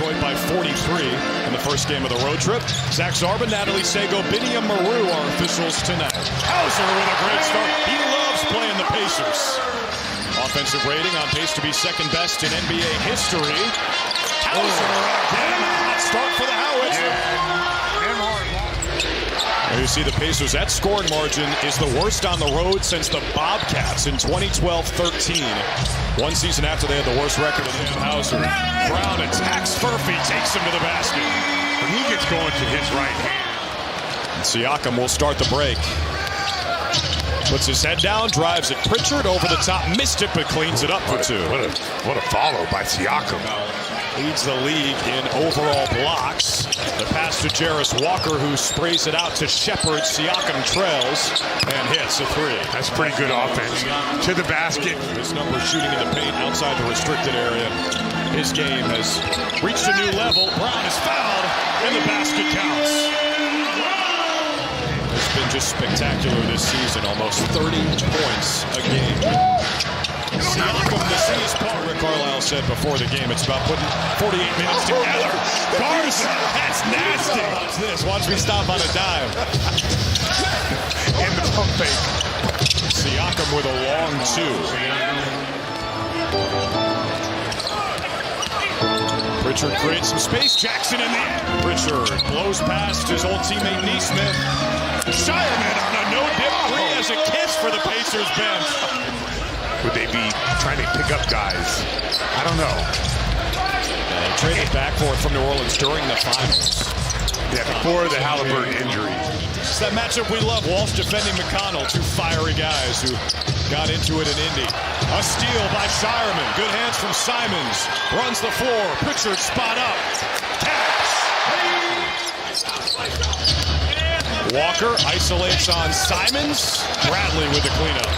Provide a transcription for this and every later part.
Detroit by 43 in the first game of the road trip. Zach Zarba, Natalie Sago, Binia Maru are officials tonight. Hauser with a great start. He loves playing the Pacers. Offensive rating on pace to be second best in NBA history. Hauser again. Hot start for the Howitt. You see the Pacers, that scoring margin is the worst on the road since the Bobcats in 2012-13. One season after they had the worst record in Hauser. Brown attacks Furphy, takes him to the basket. When he gets going to his right hand. And Siakam will start the break. Puts his head down, drives it. Pritchard over the top, missed it, but cleans it up for two. What a follow by Siakam. Leads the league in overall blocks. The pass to Jarris Walker, who sprays it out to Shepard. Siakam trails and hits a three. That's pretty good offense. To the basket. His number shooting in the paint outside the restricted area. His game has reached a new level. Brown is fouled, and the basket counts. It's been just spectacular this season. Almost 30 points a game. Siakam to see his part. Rick Carlisle said before the game, it's about putting 48 minutes together. Garza, that's nasty. Watch this. Watch me stop on a dime. And the pump fake. Siakam with a long two. Pritchard creates some space. Jackson in the end. Pritchard blows past his old teammate Neesmith. Shireman on a no-dip three as a kiss for the Pacers bench. Would they be trying to pick up guys? I don't know. They traded back forth from New Orleans during the finals. Yeah, before the Halliburton injury. It's that matchup we love. Walsh defending McConnell. Two fiery guys who got into it in Indy. A steal by Shireman. Good hands from Simons. Runs the floor. Pritchard spot up. Taps. Walker isolates on Simons. Bradley with the cleanup.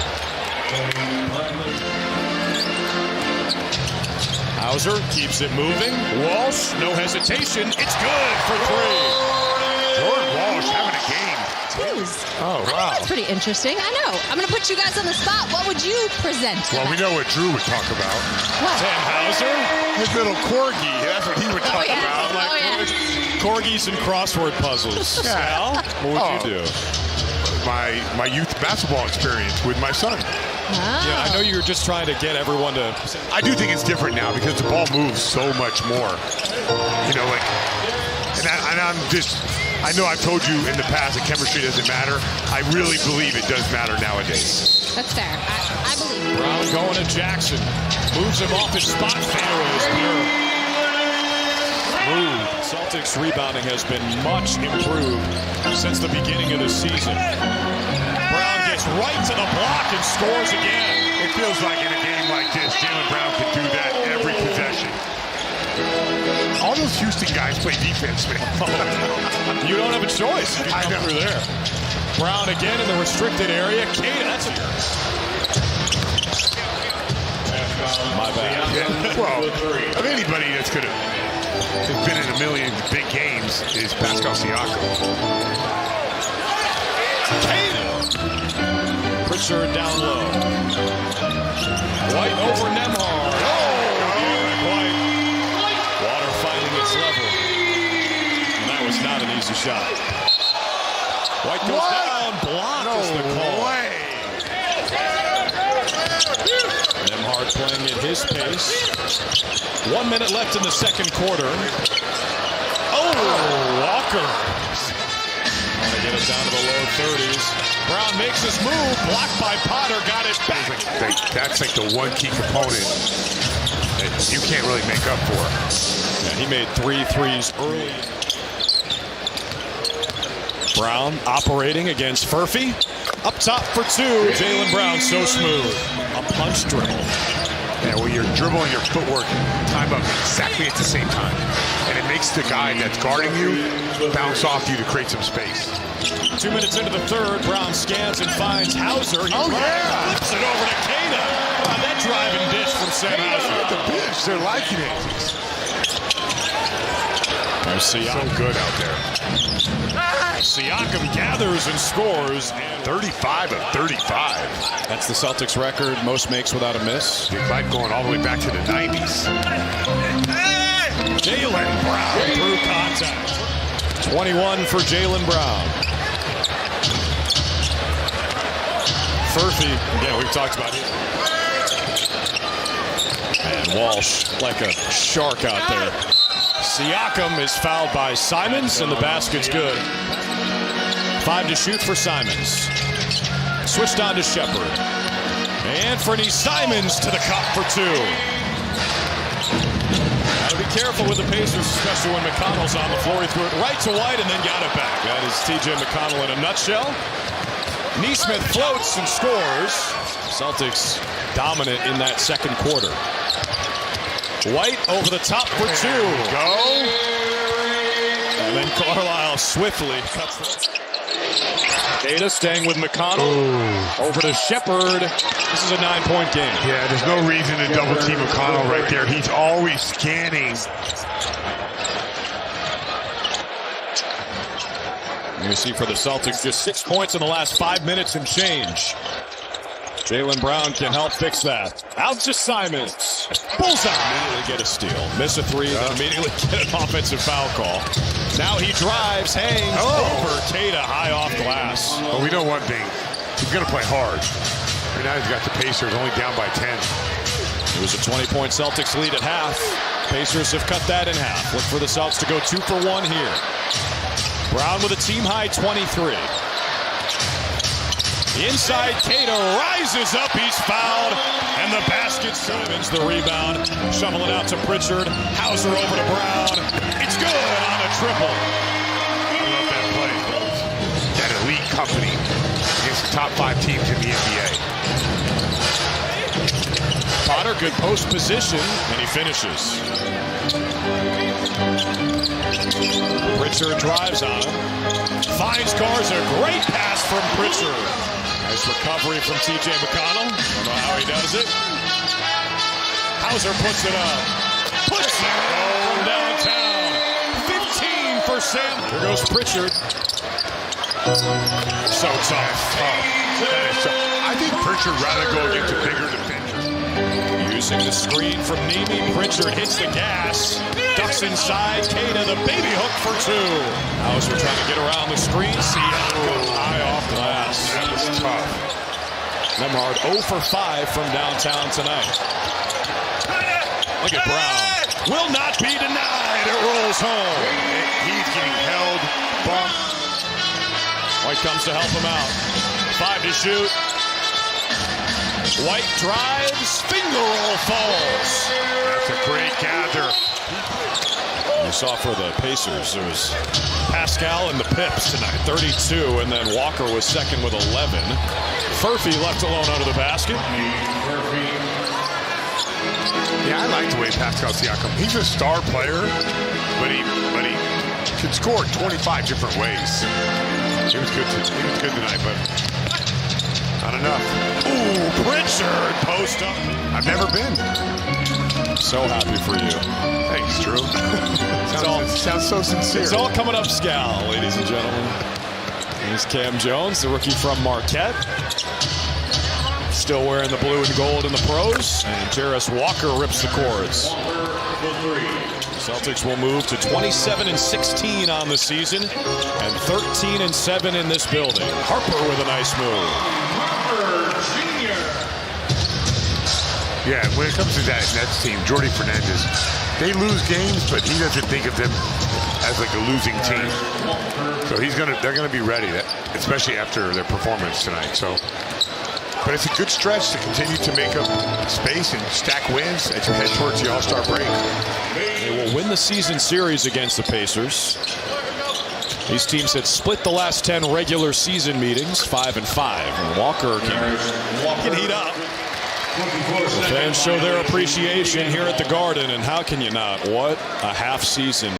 Hauser keeps it moving. Walsh, no hesitation. It's good for three. Jordan Walsh having a game. Oh, wow. That's pretty interesting. I know. I'm going to put you guys on the spot. What would you present? Well, we know what Drew would talk about. What? Sam Hauser. His little corgi. That's what he would talk about. Corgis and crossword puzzles. Yeah. Sal, what would you do? My youth basketball experience with my son. Oh. Yeah, I know you were just trying to get everyone to... I do think it's different now because the ball moves so much more. You know, like, and I'm just, I know I've told you in the past that chemistry doesn't matter. I really believe it does matter nowadays. That's fair. I believe you. Brown going to Jackson. Moves him off his spot. Fadeaway is pure. Smooth. Celtics rebounding has been much improved since the beginning of the season. Brown gets right to the block and scores again. It feels like in a game like this, Jaylen Brown could do that every possession. All those Houston guys play defense, man. You don't have a choice if you come through there. Brown again in the restricted area. Kate, that's my bad. Yeah. Well, of anybody that's going to have been in a million big games is Pascal Siakam. Pritchard down low. White over Nembhard. White. Water finding its level. And that was not an easy shot. White goes down. Block is the call. Nembhard playing at his pace. 1 minute left in the second quarter. Oh, Walker. Trying to get it down to the low 30s. Brown makes his move. Blocked by Potter. Got it back. That's like the one key component that you can't really make up for. Yeah, he made 3 threes early. Brown operating against Furphy. Up top for two. Jaylen Brown so smooth. A punch dribble. Yeah, well, you're dribbling your footwork time up exactly at the same time. And it makes the guy that's guarding you bounce off you to create some space. 2 minutes into the third, Brown scans and finds Hauser. He flips it over to Kana. That driving dish from Sam Hauser. The bench, they're liking it. Siakam. So good out there. Siakam gathers and scores. 35 of 35. That's the Celtics record. Most makes without a miss. Like going all the way back to the 90s. Jaylen Brown through contact. 21 for Jaylen Brown. Furphy, again, we've talked about it. And Walsh like a shark out there. Siakam is fouled by Simons, and the basket's good. 5 to shoot for Simons. Switched on to Shepard. Anthony Simons to the cup for 2. Gotta be careful with the Pacers, especially when McConnell's on the floor. He threw it right to White and then got it back. That is TJ McConnell in a nutshell. Nesmith floats and scores. Celtics dominant in that second quarter. White over the top for 2. Go. And then Carlisle swiftly cuts the... Data staying with McConnell. Ooh. Over to Shepard. This is a 9-point game. Yeah, there's no reason to double team McConnell right there. He's always scanning. You see for the Celtics, just 6 points in the last 5 minutes and change. Jaylen Brown can help fix that. Out to Simons. Bullseye. Immediately get a steal. Miss a 3, then immediately get an offensive foul call. Now he drives, hangs over Tata high off glass. Well, we know one thing. He's going to play hard. Right now he's got the Pacers only down by 10. It was a 20-point Celtics lead at half. Pacers have cut that in half. Look for the Celtics to go 2 for 1 here. Brown with a team-high 23. Inside, Cato rises up, he's fouled, and the basket. Simons the rebound, shovel it out to Pritchard. Hauser over to Brown. It's good on a triple. I love that play. That elite company against the top 5 teams in the NBA. Potter, good post position, and he finishes. Pritchard drives on him. Finds Garza, great pass from Pritchard. Nice recovery from TJ McConnell. I don't know how he does it. Hauser puts it up. Puts it from downtown. 15 for Sam. Here goes Pritchard. So tough. I think Pritchard rather go against a bigger defender. Using the screen from Nemi, Pritchard hits the gas. Ducks inside. Kata, the baby hook for 2. Hauser trying to get around the screen. Siakam high off glass. That was tough. Nemhard 0 for 5 from downtown tonight. Look at Brown. Will not be denied. It rolls home. He's getting held, bumped. White comes to help him out. 5 to shoot. White drives. Finger roll falls. That's a great gather. You saw for the Pacers, there was Pascal and the Pips tonight, 32, and then Walker was second with 11. Furphy left alone under the basket. Yeah, I like the way Pascal Siakam. He's a star player, but he can score 25 different ways. He was good tonight, but not enough. Ooh, Pritchard post up. I've never been. So happy for you. Thanks, Drew. sounds so sincere. It's all coming up, Scal, ladies and gentlemen. Here's Cam Jones, the rookie from Marquette. Still wearing the blue and gold in the pros. And Jarris Walker rips the cords. Celtics will move to 27-16 on the season and 13-7 in this building. Harper with a nice move. Yeah, when it comes to that Nets team, Jordi Fernandez, they lose games, but he doesn't think of them as like a losing team. So they're gonna be ready, especially after their performance tonight. So, but it's a good stretch to continue to make up space and stack wins as you head towards the All-Star break. They will win the season series against the Pacers. These teams had split the last 10 regular season meetings, 5-5. And Walker can heat up. The fans show their appreciation here at the Garden, and how can you not? What a half season.